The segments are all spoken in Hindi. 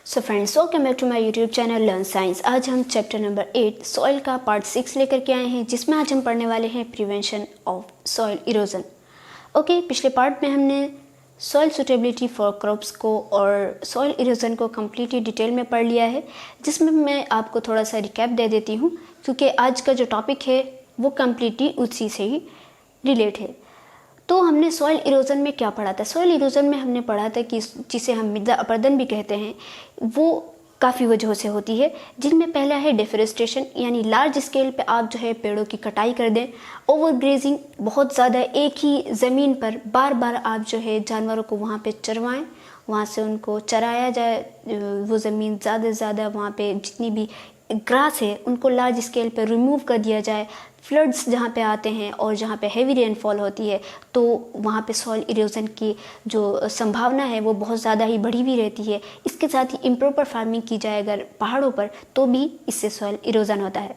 So friends, welcome back to my YouTube channel learn science. आज हम चैप्टर नंबर 8 सॉइल का पार्ट 6 लेकर के आए हैं, जिसमें आज हम पढ़ने वाले हैं prevention of soil erosion. Okay, पिछले पार्ट में हमने सॉइल सुटेबिलिटी फॉर क्रॉप्स को और सॉइल इरोजन को कम्प्लीटली डिटेल में पढ़ लिया है, जिसमें मैं आपको थोड़ा सा रिकैप दे देती हूँ, क्योंकि आज का जो टॉपिक है वो कम्प्लीटली उसी से ही रिलेट है। तो हमने सॉइल इरोजन में क्या पढ़ा था? सॉइल इरोजन में हमने पढ़ा था कि जिसे हम मृदा अपरदन भी कहते हैं, वो काफ़ी वजहों से होती है, जिनमें पहला है डिफरेस्टेशन, यानी लार्ज स्केल पे आप जो है पेड़ों की कटाई कर दें। ओवरग्रेजिंग, बहुत ज़्यादा एक ही ज़मीन पर बार बार आप जो है जानवरों को वहाँ पे चरवाएं, वहाँ से उनको चराया जाए, वो ज़मीन ज़्यादा से ज़्यादा वहाँ पे जितनी भी ग्रास है उनको लार्ज स्केल पर रिमूव कर दिया जाए। फ्लड्स जहाँ पे आते हैं और जहाँ पे हैवी रेनफॉल होती है, तो वहाँ पे सॉइल इरोजन की जो संभावना है वो बहुत ज़्यादा ही बढ़ी हुई रहती है। इसके साथ ही इम्प्रॉपर फार्मिंग की जाए अगर पहाड़ों पर, तो भी इससे सॉइल इरोजन होता है।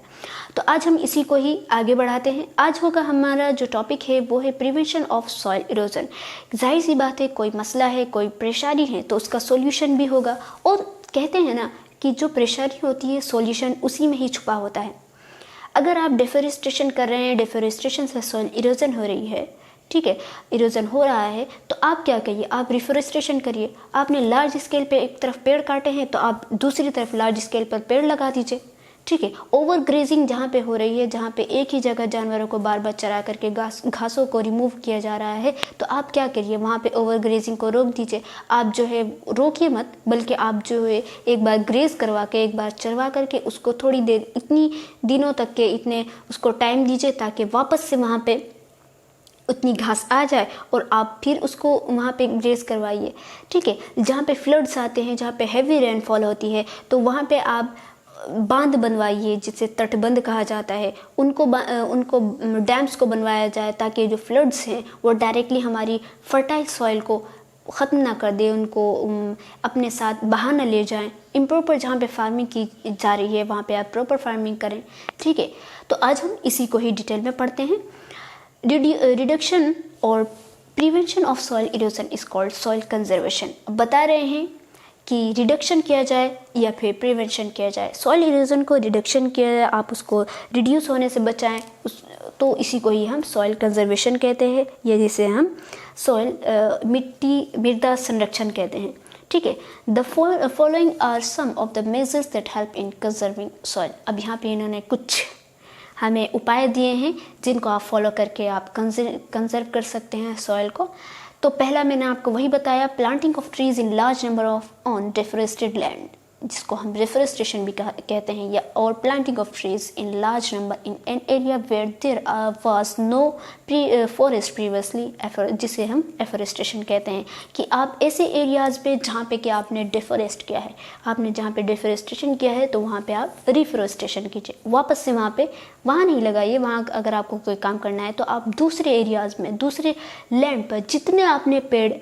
तो आज हम इसी को ही आगे बढ़ाते हैं। आज होगा हमारा जो टॉपिक है वो है प्रिवेंशन ऑफ सॉइल इरोजन। जाहिर सी बात है, कोई मसला है, कोई परेशानी है, तो उसका सोल्यूशन भी होगा। और कहते हैं ना कि जो परेशानी होती है सॉल्यूशन उसी में ही छुपा होता है। अगर आप डिफोरेस्टेशन कर रहे हैं, डिफोरेस्टेशन से सॉइल इरोजन हो रही है, ठीक है, इरोजन हो रहा है, तो आप क्या करिए, आप रिफोरेस्टेशन करिए। आपने लार्ज स्केल पे एक तरफ पेड़ काटे हैं, तो आप दूसरी तरफ लार्ज स्केल पर पेड़ लगा दीजिए, ठीक है। ओवर ग्रेजिंग जहाँ पे हो रही है, जहाँ पे एक ही जगह जानवरों को बार बार चरा करके घासों को रिमूव किया जा रहा है, तो आप क्या करिए, वहाँ पे ओवर ग्रेजिंग को रोक दीजिए। आप जो है रोकिए मत, बल्कि आप जो है एक बार ग्रेज करवा के, एक बार चरवा करके उसको थोड़ी देर, इतनी दिनों तक के इतने उसको टाइम दीजिए ताकि वापस से वहाँ पे उतनी घास आ जाए और आप फिर उसको वहाँ पे ग्रेज करवाइए, ठीक है। जहाँ पे फ्लड्स आते हैं, जहाँ पे हैवी रेनफॉल होती है, तो वहाँ पे आप बांध बनवाइए, जिसे तटबंध कहा जाता है। उनको डैम्स को बनवाया जाए, ताकि जो फ्लड्स हैं वो डायरेक्टली हमारी फर्टाइल सॉइल को ख़त्म ना कर दे, उनको अपने साथ बहा न ले जाएं। इम्प्रॉपर जहाँ पे फार्मिंग की जा रही है वहाँ पे आप प्रॉपर फार्मिंग करें, ठीक है। तो आज हम इसी को ही डिटेल में पढ़ते हैं। रिडक्शन और prevention of soil erosion is called soil conservation. बता रहे हैं कि रिडक्शन किया जाए या फिर प्रिवेंशन किया जाए। सॉइल इरोजन को रिडक्शन किया जाए, आप उसको रिड्यूस होने से बचाएं, तो इसी को ही हम सॉइल कंजर्वेशन कहते हैं, या जिसे हम सॉइल मृदा संरक्षण कहते हैं, ठीक है। The following are some of the measures that help in conserving soil. अब यहाँ पे इन्होंने कुछ हमें उपाय दिए हैं जिनको आप फॉलो करके आप कंजर्व कर सकते हैं सॉइल को। तो पहला मैंने आपको वही बताया, planting of trees in large number of on deforested land, जिसको हम रिफोरेस्टेशन भी कहते हैं, या और planting of trees in large number in an area where there was no forest previously, जिसे हम एफोरेस्टेशन कहते हैं। कि आप ऐसे एरियाज़ पे जहाँ पे कि आपने डिफोरेस्ट किया है, आपने जहाँ पे डिफोरेस्टेशन किया है, तो वहाँ पे आप रिफोरेस्टेशन कीजिए। वापस से वहाँ नहीं लगाइए। वहाँ अगर आपको कोई काम करना है तो आप दूसरे एरियाज़ में, दूसरे लैंड पर जितने आपने पेड़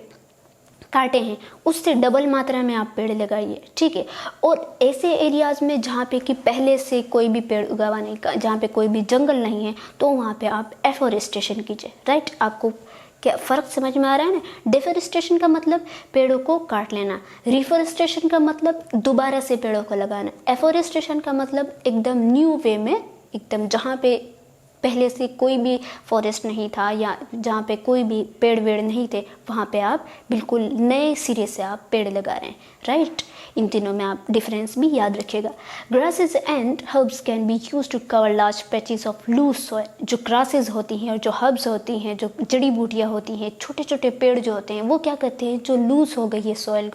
काटे हैं उससे डबल मात्रा में आप पेड़ लगाइए, ठीक है। और ऐसे एरियाज़ में जहाँ पे कि पहले से कोई भी पेड़ उगावा नहीं, जहाँ पे कोई भी जंगल नहीं है, तो वहाँ पे आप एफोरेस्टेशन कीजिए, राइट। आपको क्या फ़र्क समझ में आ रहा है ना? डिफोरेस्टेशन का मतलब पेड़ों को काट लेना, रिफोरेस्टेशन का मतलब दोबारा से पेड़ों को लगाना, एफोरेस्टेशन का मतलब एकदम न्यू वे में, एकदम जहाँ पे पहले से कोई भी फॉरेस्ट नहीं था या जहाँ पे कोई भी पेड़ वेड़ नहीं थे, वहाँ पे आप बिल्कुल नए सिरे से आप पेड़ लगा रहे हैं, राइट। इन तीनों में आप डिफरेंस भी याद रखिएगा। Grasses and herbs can be use to cover large patches of loose soil. जो ग्रासेस होती हैं और जो हर्ब्स होती हैं, जो जड़ी बूटियाँ होती हैं, छोटे छोटे पेड़ जो होते हैं, वो क्या करते हैं, जो लूज हो गई है सॉइल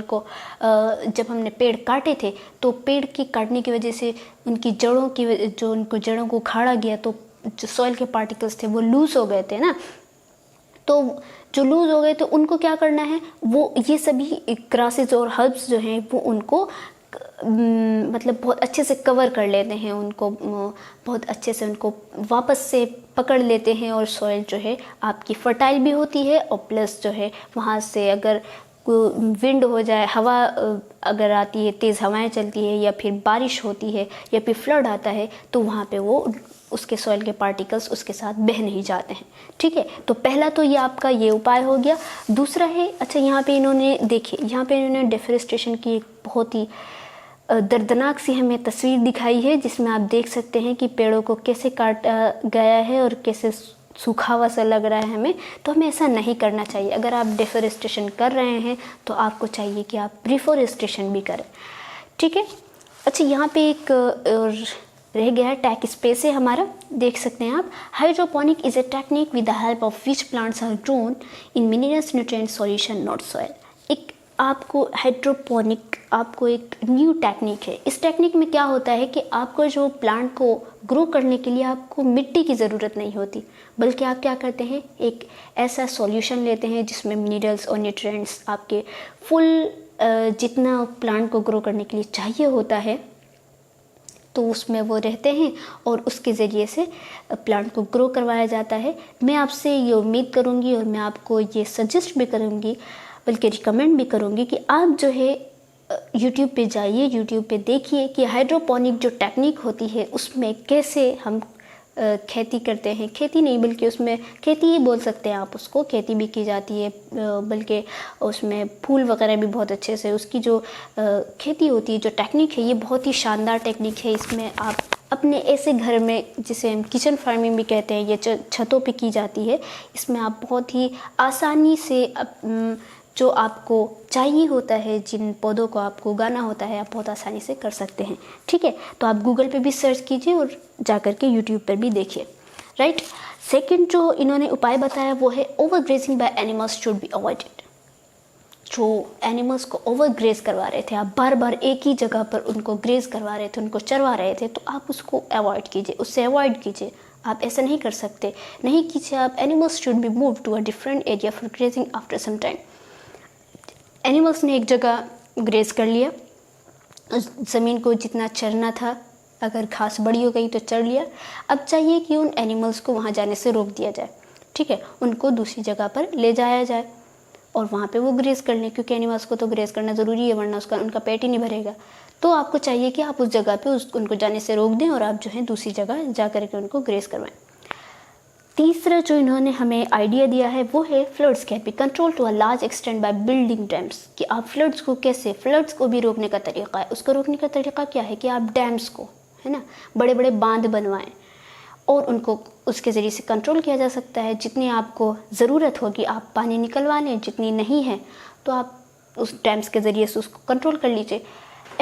को, जब हमने पेड़ काटे थे, तो पेड़ की काटने की वजह से उनकी जड़ों को उखाड़ा गया, तो जो सॉइल के पार्टिकल्स थे वो लूज हो गए थे ना। तो जो लूज हो गए, तो उनको क्या करना है, वो ये सभी ग्रासेस और हर्ब्स जो हैं वो उनको मतलब बहुत अच्छे से कवर कर लेते हैं, उनको बहुत अच्छे से उनको वापस से पकड़ लेते हैं, और सॉइल जो है आपकी फर्टाइल भी होती है, और प्लस जो है वहाँ से अगर विंड हो जाए, हवा अगर आती है, तेज़ हवाएं चलती है, या फिर बारिश होती है, या फिर फ्लड आता है, तो वहाँ पे वो उसके सॉइल के पार्टिकल्स उसके साथ बह नहीं जाते हैं। ठीक है, तो पहला तो ये आपका ये उपाय हो गया। दूसरा है, अच्छा यहाँ पे इन्होंने देखिए, यहाँ पे इन्होंने डिफोरेस्टेशन की एक बहुत ही दर्दनाक सी हमें तस्वीर दिखाई है, जिसमें आप देख सकते हैं कि पेड़ों को कैसे काटा गया है और कैसे सूखा हुआ सा लग रहा है हमें। तो हमें ऐसा नहीं करना चाहिए। अगर आप डिफोरेस्टेशन कर रहे हैं तो आपको चाहिए कि आप रिफोरेस्टेशन भी करें। ठीक है, अच्छा यहाँ पे एक रह गया है टैक स्पेस है हमारा, देख सकते हैं आप। Hydroponic is a technique with the help of which plants are grown in minerals nutrient solution not soil. एक आपको हाइड्रोपोनिक आपको एक न्यू टेक्निक है। इस टेक्निक में क्या होता है कि आपको जो प्लांट को ग्रो करने के लिए आपको मिट्टी की ज़रूरत नहीं होती, बल्कि आप क्या करते हैं, एक ऐसा सॉल्यूशन लेते हैं जिसमें मिनरल्स और न्यूट्रिएंट्स आपके फुल जितना प्लांट को ग्रो करने के लिए चाहिए होता है तो उसमें वो रहते हैं और उसके ज़रिए से प्लांट को ग्रो करवाया जाता है। मैं आपसे ये उम्मीद करूँगी और मैं आपको ये सजेस्ट भी करूँगी, बल्कि रिकमेंड भी करूँगी कि आप जो है यूट्यूब पे जाइए, यूट्यूब पे देखिए कि हाइड्रोपोनिक जो टेक्निक होती है उसमें कैसे हम खेती करते हैं। खेती नहीं बल्कि उसमें खेती ही बोल सकते हैं आप उसको, खेती भी की जाती है, बल्कि उसमें फूल वगैरह भी बहुत अच्छे से उसकी जो खेती होती है, जो टेक्निक है, ये बहुत ही शानदार टेक्निक है। इसमें आप अपने ऐसे घर में, जिसे हम किचन फार्मिंग भी कहते हैं, ये छतों पे की जाती है। इसमें आप बहुत ही आसानी से जो आपको चाहिए होता है, जिन पौधों को आपको उगाना होता है, आप बहुत आसानी से कर सकते हैं। ठीक है, तो आप गूगल पे भी सर्च कीजिए और जा कर के यूट्यूब पर भी देखिए। राइट, सेकंड जो इन्होंने उपाय बताया वो है over grazing by animals should be avoided. जो एनिमल्स को ओवर ग्रेज करवा रहे थे, आप बार बार एक ही जगह पर उनको ग्रेज करवा रहे थे, उनको चरवा रहे थे, तो आप उसको अवॉइड कीजिए, उससे अवॉइड कीजिए। आप ऐसा नहीं कर सकते, नहीं कीजिए आप। Animals should be move to a different area for grazing after some time. Animals ने एक जगह ग्रेज कर लिया, ज़मीन को जितना चरना था, अगर घास बड़ी हो गई तो चर लिया। अब चाहिए कि उन एनिमल्स को वहाँ जाने से रोक दिया जाए। ठीक है, उनको दूसरी जगह पर ले जाया जाए और वहाँ पे वो ग्रेज कर लें, क्योंकि एनिमल्स को तो ग्रेज करना ज़रूरी है, वरना उनका पेट ही नहीं भरेगा। तो आपको चाहिए कि आप उस जगह पे उनको जाने से रोक दें और आप जो है दूसरी जगह जा कर के उनको ग्रेज करवाएं। तीसरा जो इन्होंने हमें आइडिया दिया है वो है floods can be control to a large extent by building dams. कि आप फ्लड्स को कैसे, फ्लड्स को भी रोकने का तरीका है। उसको रोकने का तरीका क्या है कि आप डैम्स को, है ना, बड़े बड़े बांध बनवाएं और उनको उसके ज़रिए से कंट्रोल किया जा सकता है। जितनी आपको ज़रूरत होगी आप पानी निकलवा लें, जितनी नहीं है तो आप उस डैम्स के ज़रिए से उसको कंट्रोल कर लीजिए।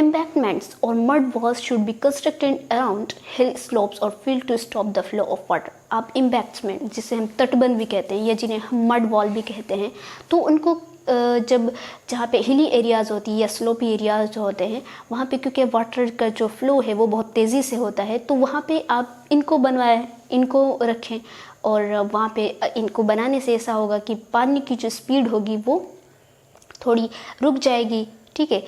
Embankments or mud walls should be constructed around hill slopes or field to stop the flow of water. आप embankment, जिसे हम तटबंध भी कहते हैं या जिन्हें हम mud wall भी कहते हैं, तो उनको जब जहाँ पे हिली एरियाज़ होती है या स्लोपी एरियाज़ जो होते हैं, वहाँ पे क्योंकि वाटर का जो फ्लो है वो बहुत तेज़ी से होता है, तो वहाँ पे आप इनको बनवाएं, इनको रखें और वहाँ पे इनको बनाने से ऐसा होगा कि पानी की जो स्पीड होगी वो थोड़ी रुक जाएगी। ठीक है,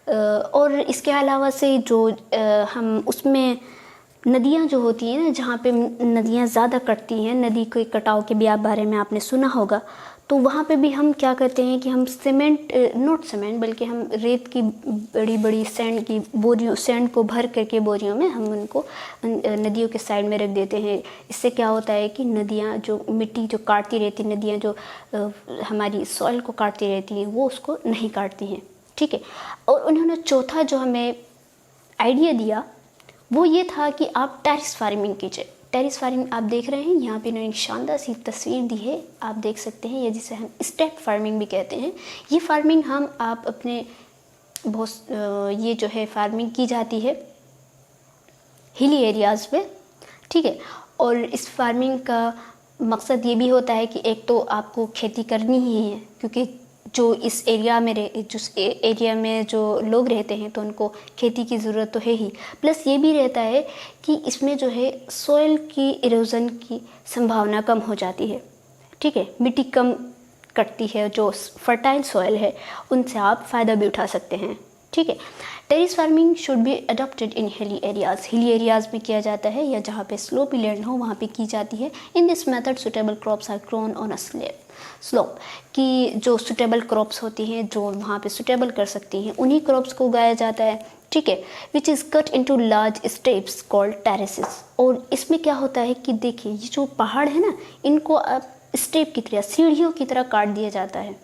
और इसके अलावा से जो हम उसमें नदियाँ जो होती हैं ना, जहाँ पे नदियाँ ज़्यादा कटती हैं, नदी के कटाव के भी बारे में आपने सुना होगा, तो वहाँ पे भी हम क्या करते हैं कि हम सीमेंट, नॉट सीमेंट बल्कि हम रेत की बड़ी बड़ी सैंड की बोरियों, सैंड को भर करके बोरियों में हम उनको नदियों के साइड में रख देते हैं। इससे क्या होता है कि नदियाँ जो मिट्टी जो काटती रहती, नदियाँ जो हमारी सॉइल को काटती रहती हैं, वो उसको नहीं काटती हैं। ठीक है, और उन्होंने चौथा जो हमें आइडिया दिया वो ये था कि आप टेरेस फार्मिंग कीजिए। टेरेस फार्मिंग आप देख रहे हैं, यहाँ पे इन्होंने एक शानदार सी तस्वीर दी है, आप देख सकते हैं, ये जिसे हम स्टेप फार्मिंग भी कहते हैं। ये फार्मिंग आप अपने बहुत ये जो है फार्मिंग की जाती है हिली एरियाज़ में। ठीक है, और इस फार्मिंग का मकसद ये भी होता है कि एक तो आपको खेती करनी ही है, क्योंकि जो इस एरिया में जो लोग रहते हैं तो उनको खेती की ज़रूरत तो है ही, प्लस ये भी रहता है कि इसमें जो है सॉइल की इरोजन की संभावना कम हो जाती है। ठीक है, मिट्टी कम कटती है, जो फर्टाइल सॉइल है उनसे आप फ़ायदा भी उठा सकते हैं। ठीक है, terrace farming should be adopted in hilly areas. Hilly areas में किया जाता है या जहाँ पे स्लोपी लैंड हो वहाँ पे की जाती है। In this method suitable crops are grown on a slab. Slope कि जो सुटेबल क्रॉप्स होती हैं, जो वहाँ पे सुटेबल कर सकती हैं, उन्हीं क्रॉप्स को उगाया जाता है, ठीक है, which is cut into large steps called terraces. और इसमें क्या होता है कि देखिए ये जो पहाड़ है ना, इनको अब स्टेप की तरह, सीढ़ियों की तरह काट दिया जाता है।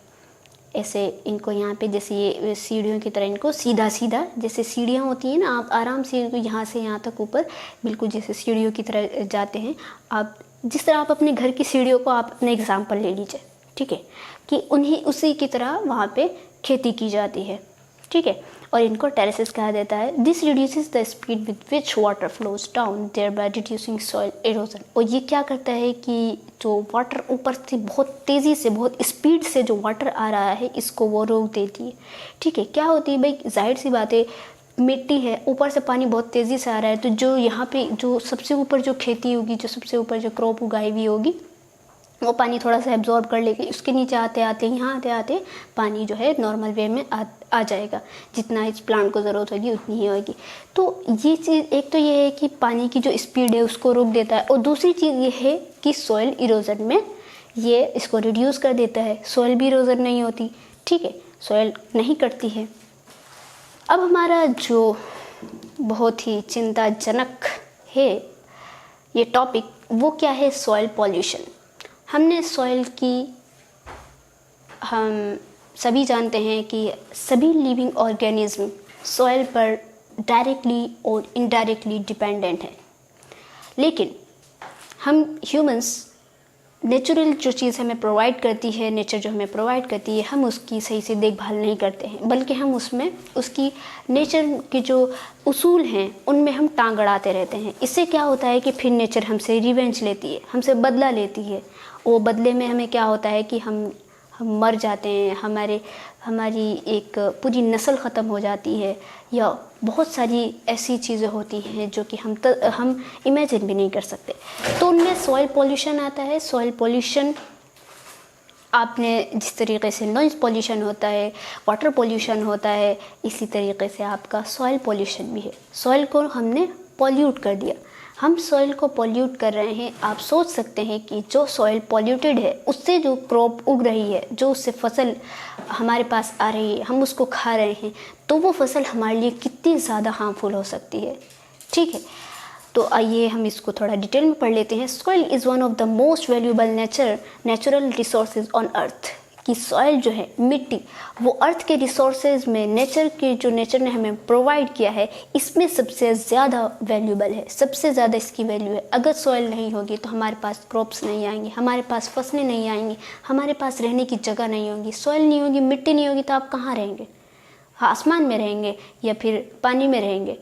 ऐसे इनको यहाँ पे जैसे ये सीढ़ियों की तरह इनको सीधा सीधा, जैसे सीढ़ियाँ होती हैं ना, आप आराम से इनको यहाँ से यहाँ तक ऊपर बिल्कुल जैसे सीढ़ियों की तरह जाते हैं। आप जिस तरह आप अपने घर की सीढ़ियों को आप अपने एग्जाम्पल ले लीजिए, ठीक है, कि उन्हीं उसी की तरह वहाँ पे खेती की जाती है, ठीक है, और इनको टेरेसेस कहा जाता है। This reduces the speed with which water flows down, thereby reducing soil erosion. और ये क्या करता है कि जो वाटर ऊपर से बहुत तेज़ी से, बहुत स्पीड से जो वाटर आ रहा है, इसको वो रोक देती है, ठीक है। क्या होती है भाई, जाहिर सी बात है, मिट्टी है, ऊपर से पानी बहुत तेज़ी से आ रहा है, तो जो यहाँ पे जो सबसे ऊपर जो खेती होगी, जो सबसे ऊपर जो क्रॉप उगाई हुई होगी, वो पानी थोड़ा सा एब्जॉर्ब कर लेगी। उसके नीचे आते आते, यहाँ आते आते पानी जो है नॉर्मल वे में आ जाएगा, जितना इस प्लांट को ज़रूरत होगी उतनी ही होगी। तो ये चीज़, एक तो ये है कि पानी की जो स्पीड है उसको रोक देता है, और दूसरी चीज़ ये है कि सॉइल इरोजन में ये इसको रिड्यूस कर देता है। सॉइल भी इरोजन नहीं होती, ठीक है, सॉइल नहीं कटती है। अब हमारा जो बहुत ही चिंताजनक है ये टॉपिक, वो क्या है, सॉइल पॉल्यूशन। हमने सॉइल की, हम सभी जानते हैं कि सभी लिविंग ऑर्गेनिज्म सॉइल पर डायरेक्टली और इनडायरेक्टली डिपेंडेंट हैं, लेकिन हम ह्यूमंस, नेचुरल जो चीज़ हमें प्रोवाइड करती है, नेचर जो हमें प्रोवाइड करती है, हम उसकी सही से देखभाल नहीं करते हैं, बल्कि हम उसमें उसकी नेचर के जो उसूल हैं उनमें हम टांग अड़ाते रहते हैं। इससे क्या होता है कि फिर नेचर हमसे रिवेंज लेती है, हमसे बदला लेती है। वो बदले में हमें क्या होता है कि हम मर जाते हैं, हमारी एक पूरी नस्ल ख़त्म हो जाती है, या बहुत सारी ऐसी चीज़ें होती हैं जो कि हम इमेजिन भी नहीं कर सकते। तो उनमें सॉइल पॉल्यूशन आता है। सॉइल पॉल्यूशन आपने जिस तरीके से नॉइज़ पॉल्यूशन होता है, वाटर पॉल्यूशन होता है, इसी तरीके से आपका सॉइल पॉल्यूशन भी है। सॉइल को हमने पॉल्यूट कर दिया, हम सॉइल को पॉल्यूट कर रहे हैं। आप सोच सकते हैं कि जो सॉइल पॉल्यूटेड है, उससे जो क्रॉप उग रही है, जो उससे फसल हमारे पास आ रही है, हम उसको खा रहे हैं, तो वो फसल हमारे लिए कितनी ज़्यादा हार्मफुल हो सकती है, ठीक है। तो आइए हम इसको थोड़ा डिटेल में पढ़ लेते हैं। Soil is one of the most valuable natural resources on earth. कि सॉइल जो है, मिट्टी, वो अर्थ के रिसोर्सेज में नेचर ने हमें प्रोवाइड किया है, इसमें सबसे ज़्यादा वैल्यूएबल है, सबसे ज़्यादा इसकी वैल्यू है। अगर सॉइल नहीं होगी तो हमारे पास क्रॉप्स नहीं आएंगे, हमारे पास फसलें नहीं आएंगी, हमारे पास रहने की जगह नहीं होगी। सॉइल नहीं होगी, मिट्टी नहीं होगी, तो आप कहाँ रहेंगे? आसमान में रहेंगे या फिर पानी में रहेंगे?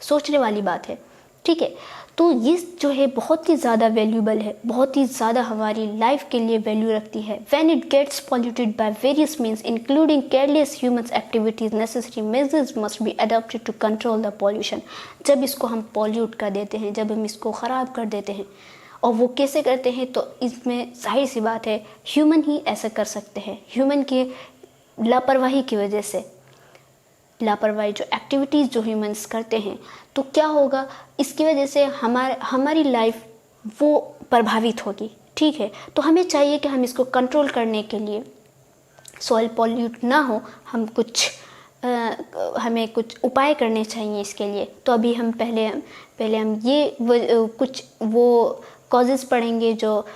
सोचने वाली बात है, ठीक है। तो ये जो है बहुत ही ज़्यादा वैल्यूएबल है, बहुत ही ज़्यादा हमारी लाइफ के लिए वैल्यू रखती है। When it gets polluted by various means including careless human activities, necessary measures must be adopted to control the pollution. जब इसको हम पॉल्यूट कर देते हैं, जब हम इसको ख़राब कर देते हैं, और वो कैसे करते हैं, तो इसमें जाहिर सी बात है ह्यूमन ही ऐसा कर सकते हैं। ह्यूमन की लापरवाही की वजह से, लापरवाही जो एक्टिविटीज़ जो ह्यूमंस करते हैं, तो क्या होगा, इसकी वजह से हमारी लाइफ वो प्रभावित होगी, ठीक है। तो हमें चाहिए कि हम इसको कंट्रोल करने के लिए, सॉइल पॉल्यूट ना हो, हमें कुछ उपाय करने चाहिए इसके लिए। तो अभी हम पहले हम ये कुछ वो कॉजेज़ पढ़ेंगे जो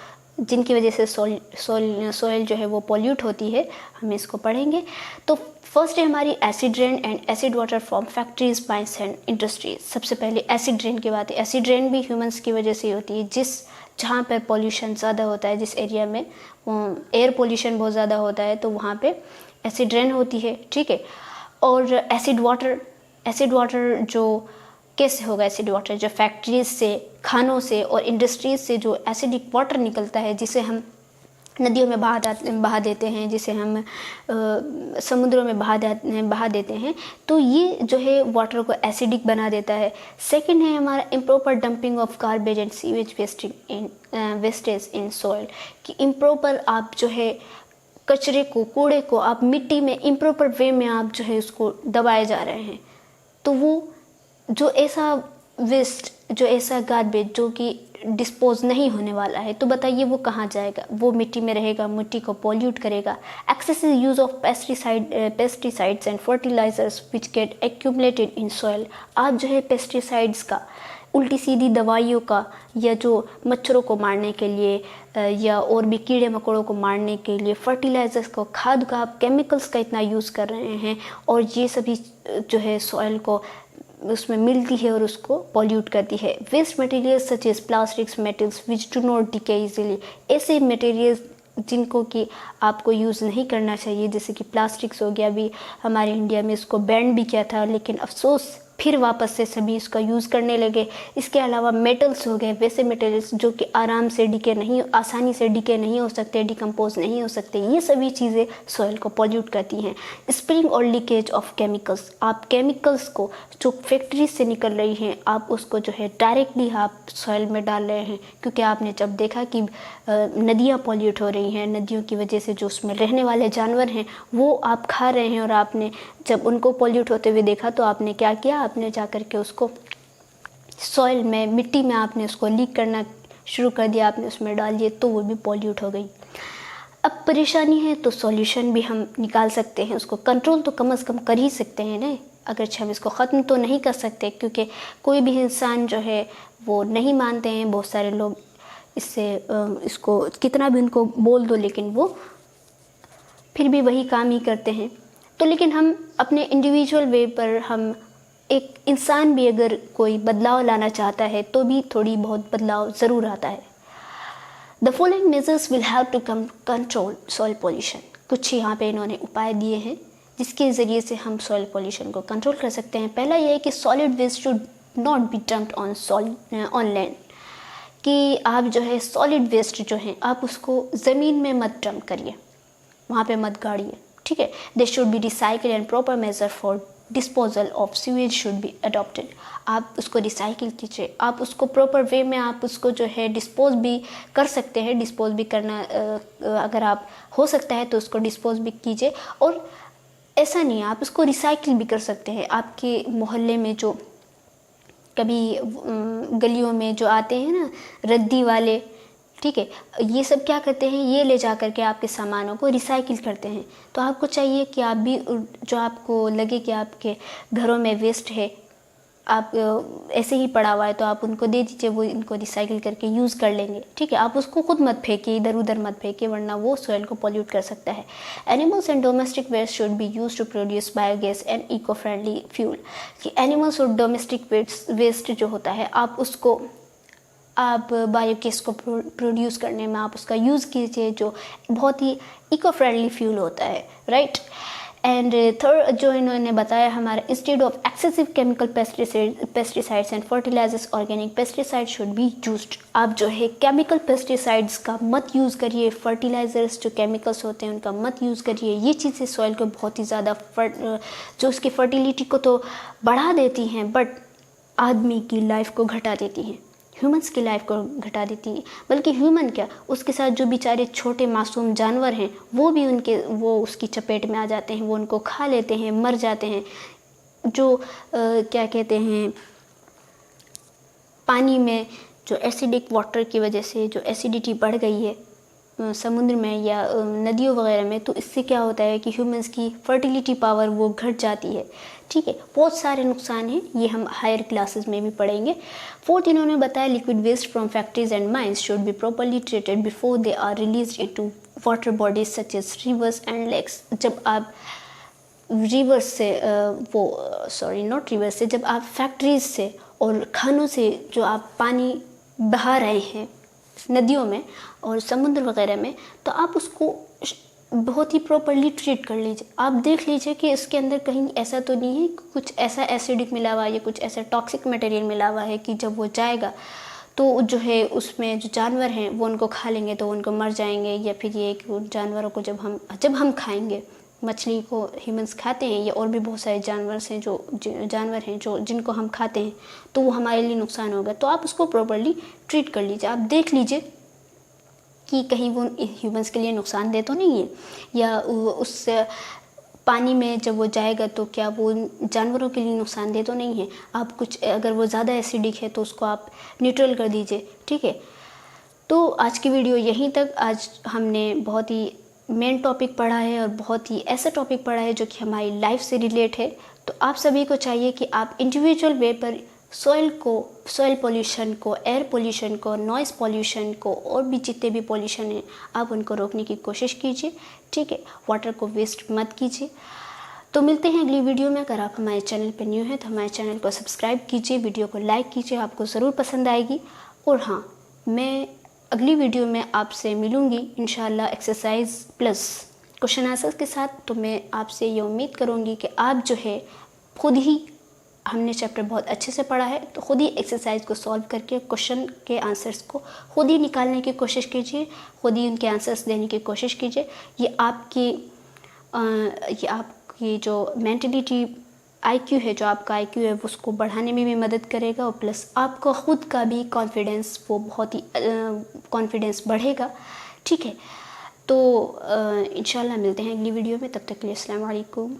जिनकी वजह से सॉइल जो है वो पॉल्यूट होती है, हम इसको पढ़ेंगे। तो फर्स्ट है हमारी acid rain and acid water from factories, mines and industries. सबसे पहले एसिड रेन की बात है। एसिड रेन भी ह्यूमंस की वजह से होती है। जहाँ पर पॉल्यूशन ज़्यादा होता है, जिस एरिया में एयर पॉल्यूशन बहुत ज़्यादा होता है, तो वहाँ पे एसिड रेन होती है, ठीक है। और एसिड वाटर जो कैसे होगा, एसिड वाटर जो फैक्ट्रीज से, खानों से और इंडस्ट्रीज से जो एसिडिक वाटर निकलता है, जिसे हम नदियों में बहा देते हैं, जिसे हम समुद्रों में बहा देते हैं, तो ये जो है वाटर को एसिडिक बना देता है। सेकंड है हमारा improper dumping of garbage and sewage wastage in soil. कि इम्प्रॉपर आप जो है कचरे को, कूड़े को आप मिट्टी में इम्प्रॉपर वे में आप जो है उसको दबाए जा रहे हैं। तो वो जो ऐसा वेस्ट, जो ऐसा गार्बेज जो कि डिस्पोज नहीं होने वाला है, तो बताइए वो कहाँ जाएगा? वो मिट्टी में रहेगा, मिट्टी को पॉल्यूट करेगा। Excessive use of pesticides and fertilisers which get accumulated in soil. आप जो है पेस्टिसाइड्स का, उल्टी सीधी दवाइयों का, या जो मच्छरों को मारने के लिए या और भी कीड़े मकोड़ों को मारने के लिए फर्टिलाइजर्स को, खाद का, आप केमिकल्स का इतना यूज़ कर रहे हैं, और ये सभी जो है सॉइल को उसमें मिलती है और उसको पॉल्यूट करती है। Waste materials such as plastics, metals which do not decay easily. ऐसे मटेरियल्स जिनको कि आपको यूज़ नहीं करना चाहिए, जैसे कि प्लास्टिक्स हो गया, अभी हमारे इंडिया में इसको बैन भी किया था, लेकिन अफसोस फिर वापस से सभी इसका यूज़ करने लगे। इसके अलावा मेटल्स हो गए, वैसे मेटल्स जो कि आराम से आसानी से डिके नहीं हो सकते, डिकम्पोज नहीं हो सकते, ये सभी चीज़ें सॉइल को पॉल्यूट करती हैं। स्प्रिंग और लीकेज ऑफ केमिकल्स। आप केमिकल्स को जो फैक्ट्री से निकल रही हैं, आप उसको जो है डायरेक्टली आप सॉइल में डाल रहे हैं, क्योंकि आपने जब देखा कि नदियाँ पॉल्यूट हो रही हैं, नदियों की वजह से जो उसमें रहने वाले जानवर हैं वो आप खा रहे हैं, और आपने जब उनको पॉल्यूट होते हुए देखा तो आपने क्या किया? आपने जा कर के उसको सॉइल में, मिट्टी में आपने उसको लीक करना शुरू कर दिया, आपने उसमें डाल दिए, तो वो भी पॉल्यूट हो गई। अब परेशानी है तो सॉल्यूशन भी हम निकाल सकते हैं, उसको कंट्रोल तो कम से कम कर ही सकते हैं ना। अगर हम इसको ख़त्म तो नहीं कर सकते, क्योंकि कोई भी इंसान जो है वो नहीं मानते हैं। बहुत सारे लोग इसको कितना भी उनको बोल दो, लेकिन वो फिर भी वही काम ही करते हैं। तो लेकिन हम अपने इंडिविजुअल वे पर, हम एक इंसान भी अगर कोई बदलाव लाना चाहता है तो भी थोड़ी बहुत बदलाव ज़रूर आता है। The following measures will have to control soil pollution. कुछ यहाँ पे इन्होंने उपाय दिए हैं जिसके ज़रिए से हम सॉइल पॉल्यूशन को कंट्रोल कर सकते हैं। पहला ये है कि solid waste should not be dumped on land, कि आप जो है सॉलिड वेस्ट जो है आप उसको ज़मीन में मत डंप करिए, वहाँ पे मत गाड़िए, ठीक है। They should be recycle and proper measure for disposal of sewage should be adopted. आप उसको रिसाइकिल कीजिए, आप उसको प्रॉपर वे में आप उसको जो है डिस्पोज भी कर सकते हैं। डिस्पोज भी करना अगर आप हो सकता है तो उसको डिस्पोज भी कीजिए, और ऐसा नहीं है, आप उसको रिसाइकिल भी कर सकते हैं। आपके मोहल्ले में जो कभी गलियों में जो आते हैं ना रद्दी वाले, ठीक है, ये सब क्या करते हैं, ये ले जा करके आपके सामानों को रिसाइकिल करते हैं। तो आपको चाहिए कि आप भी जो आपको लगे कि आपके घरों में वेस्ट है, आप ऐसे ही पड़ा हुआ है, तो आप उनको दे दीजिए, वो इनको रिसाइकिल करके यूज़ कर लेंगे, ठीक है। आप उसको खुद मत फेंकिए, इधर उधर मत फेंकिए, वरना वो सॉइल को पॉल्यूट कर सकता है। Animals and domestic waste should be use to produce biogas and eco friendly fuel. कि एनिमल्स और डोमेस्टिक वेस्ट जो होता है, आप बायोगैस को प्रोड्यूस करने में आप उसका यूज़ कीजिए, जो बहुत ही इको फ्रेंडली फ्यूल होता है, राइट। एंड थर्ड जो इन्होंने बताया हमारा, instead of excessive chemical pesticides and fertilisers organic pesticide should be used. आप जो है केमिकल पेस्टिसाइड्स का मत यूज़ करिए, फर्टिलाइजर्स जो केमिकल्स होते हैं उनका मत यूज़ करिए। ये चीज़ें सॉइल को बहुत ही ज़्यादा जो उसकी फर्टिलिटी को तो बढ़ा देती हैं, बट आदमी की लाइफ को घटा देती हैं, ह्यूमंस की लाइफ को घटा देती है। बल्कि ह्यूमन क्या, उसके साथ जो बेचारे छोटे मासूम जानवर हैं वो उसकी चपेट में आ जाते हैं, वो उनको खा लेते हैं, मर जाते हैं। जो क्या कहते हैं, पानी में जो एसिडिक वाटर की वजह से जो एसिडिटी बढ़ गई है समुद्र में या नदियों वगैरह में, तो इससे क्या होता है कि ह्यूमंस की फर्टिलिटी पावर वो घट जाती है, ठीक है। बहुत सारे नुकसान हैं, ये हम हायर क्लासेस में भी पढ़ेंगे। फोर्थ इन्होंने बताया, liquid waste from factories and mines should be properly treated before they are released into water bodies such as rivers and lakes. जब आप रिवर्स से जब आप फैक्ट्रीज से और खानों से जो आप पानी बहा रहे हैं नदियों में और समुद्र वगैरह में, तो आप उसको बहुत ही प्रॉपर्ली ट्रीट कर लीजिए। आप देख लीजिए कि इसके अंदर कहीं ऐसा तो नहीं है कि कुछ ऐसा एसिडिक मिला हुआ है या कुछ ऐसा टॉक्सिक मटेरियल मिला हुआ है कि जब वो जाएगा तो जो है उसमें जो जानवर हैं वो उनको खा लेंगे तो उनको मर जाएंगे, या फिर ये कि उन जानवरों को जब हम खाएंगे, मछली को ह्यूमंस खाते हैं या और भी बहुत सारे जानवर हैं जो जिनको हम खाते हैं, तो वो हमारे लिए नुकसान होगा। तो आप उसको प्रॉपर्ली ट्रीट कर लीजिए। आप देख लीजिए कि कहीं वो ह्यूमंस के लिए नुकसानदेह तो नहीं है, या उस पानी में जब वो जाएगा तो क्या वो जानवरों के लिए नुकसानदेह तो नहीं है। आप कुछ अगर वो ज़्यादा एसिडिक है तो उसको आप न्यूट्रल कर दीजिए, ठीक है। तो आज की वीडियो यहीं तक। आज हमने बहुत ही मेन टॉपिक पढ़ा है और बहुत ही ऐसा टॉपिक पढ़ा है जो कि हमारी लाइफ से रिलेट है। तो आप सभी को चाहिए कि आप इंडिविजुअल वे पर सॉइल पोल्यूशन को, एयर पोल्यूशन को, नॉइज़ पोल्यूशन को और भी जितने भी पोल्यूशन हैं आप उनको रोकने की कोशिश कीजिए, ठीक है। वाटर को वेस्ट मत कीजिए। तो मिलते हैं अगली वीडियो में। अगर आप हमारे चैनल पर न्यू हैं तो हमारे चैनल को सब्सक्राइब कीजिए, वीडियो को लाइक कीजिए, आपको ज़रूर पसंद आएगी। और हाँ, मैं अगली वीडियो में आपसे मिलूँगी इंशाल्लाह एक्सरसाइज प्लस क्वेश्चन आंसर के साथ। तो मैं आपसे ये उम्मीद करूँगी कि आप जो है खुद ही, हमने चैप्टर बहुत अच्छे से पढ़ा है तो खुद ही एक्सरसाइज को सॉल्व करके क्वेश्चन के आंसर्स को खुद ही निकालने की कोशिश कीजिए, खुद ही उनके आंसर्स देने की कोशिश कीजिए। ये आपकी जो मेंटलिटी आईक्यू है, जो आपका आईक्यू है उसको बढ़ाने में भी मदद करेगा और प्लस आपका खुद का भी कॉन्फिडेंस, वो बहुत ही कॉन्फिडेंस बढ़ेगा, ठीक है। तो इंशाल्लाह मिलते हैं अगली वीडियो में। तब तक के लिए अस्सलाम वालेकुम।